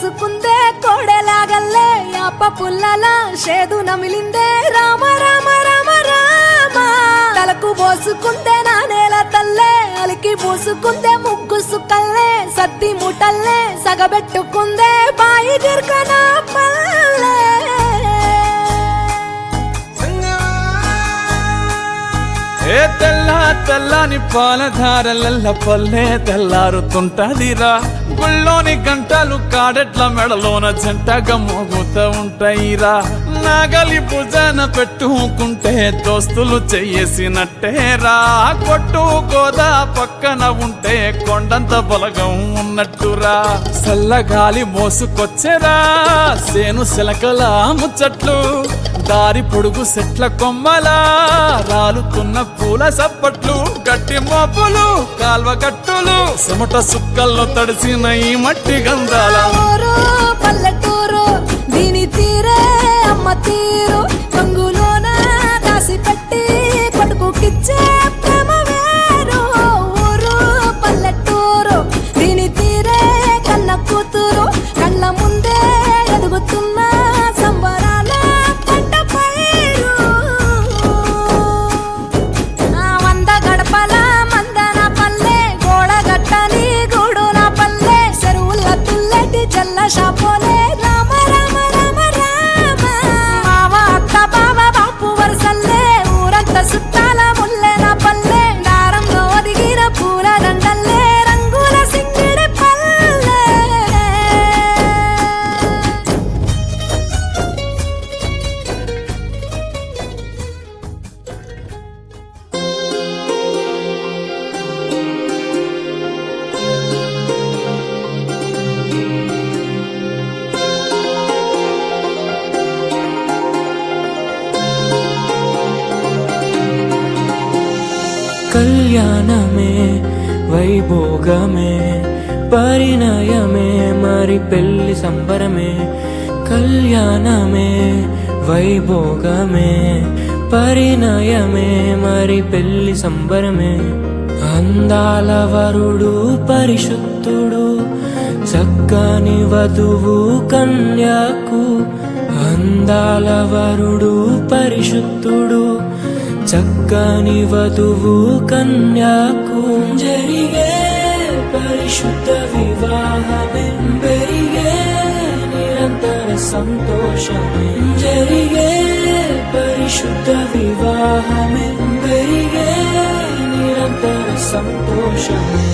పోసుకుందే కోడెలాగల్లే యాప పుల్లల షేదు నమిలిందే రామ రామ రామ రామ తలకు పోసుకుందే నా నేల తల్లే అలికి పూసుకుందే ముగ్గు సుక్కల్లే సత్తి ముటల్లే సగబెట్టుకుందే బాయి గిర్కన పల్లె ఏ తెల్లని పాలధారలల్ల పల్లె తెల్లారుతుంటదిరా గుళ్ళోని గంటలు కాడెట్ల మెడలోన జంటగా మోగుతూ ఉంటాయిరా నాగలి భుజన పెట్టుకుంటే దోస్తులు చెయ్యేసినట్టేరా కొట్టు గోదా పక్కన ఉంటే కొండంత బలగం ఉన్నట్టురా చల్లగాలి మోసుకొచ్చెరా సేను శిలకల ముచ్చట్లు దారి పొడుగు చెట్ల కొమ్మలా రాలుతున్న పూల సప్పట్లు గట్టి మోపులు కాల్వ గట్టులు చెమట సుక్కల్లో తడిసిన ఈ మట్టి గంధాల పల్లెటూరు దీని తీరే అమ్మ తీరు రంగులోన దాసి పెట్టి కొడుకుకిచ్చే ప్రేమ వేరు ఊరు పల్లెటూరు దీని తీరే కన్న కూతురు కళ్ళ ముందే ఎదుగుతున్న సంబరాల పంట పైరు వంద గడపల మందన పల్లె గోడ గట్టని గూడు నా పల్లె చెరువుల తుల్లటి జల్ల షాపోలే రామ రామ రామ రామ మావ అత్త బావ బాపు వరసల్లే ఊరంత సుట్టాల ముల్లె నా పల్లె దారంలో ఒదిగిన పూల దండల్లే రంగుల సింగిడి పల్లె కళ్యాణమే వైభోగమే పరిణయమే మరి పెళ్లి సంబరమే కళ్యాణమే వైభోగమే పరిణయమే మరి పెళ్లి సంబరమే అందాల వరుడు పరిశుద్ధుడు చక్కని వధువు కన్యాకు అందాల వరుడు పరిశుద్ధుడు చక్కని వధువు కన్యాకు జరిగే పరిశుద్ధ వివాహమే పెరిగే నిరంతర సంతోషమే జరిగే పరిశుద్ధ వివాహమే పెరిగే నిరంతర సంతోషమే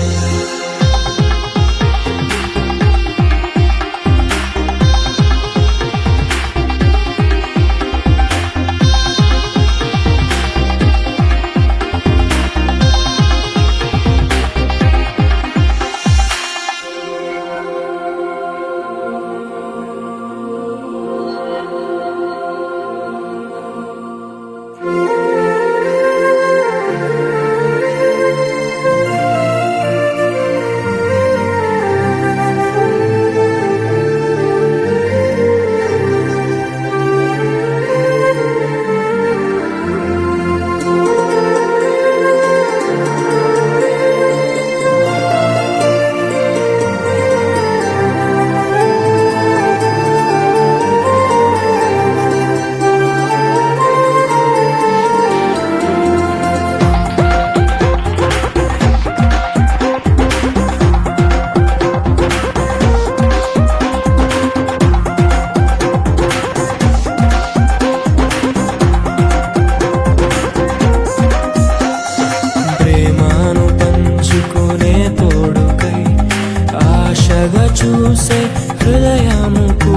చూసే హృదయముకు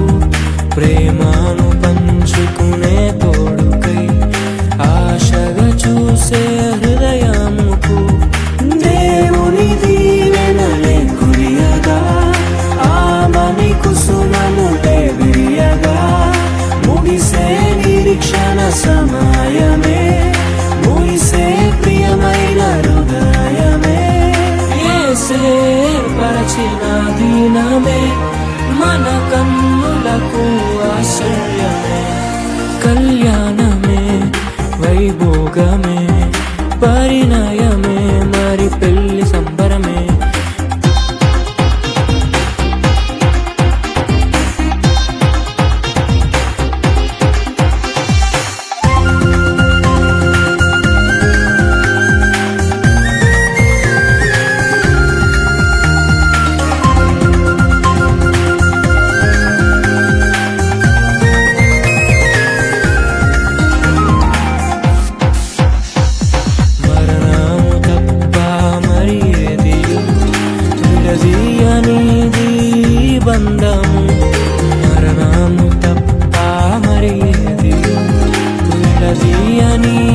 ప్రేమను పంచుకునే తోడుకై ఆశగా చూసే హృదయముకు దేవుని దీవెనలే కురియగా ఆమని కుసుమనులే విరియగా ముగిసే నిరీక్షణ సమయమే ముగిసే ప్రియమైన హృదయమే యేసే పరచిన దీనమే మన కన్నులకు ఆశ్చర్యమే కళ్యాణమే వైభోగమే పరిణయమే మరి పెళ్లి సంబరమే నీ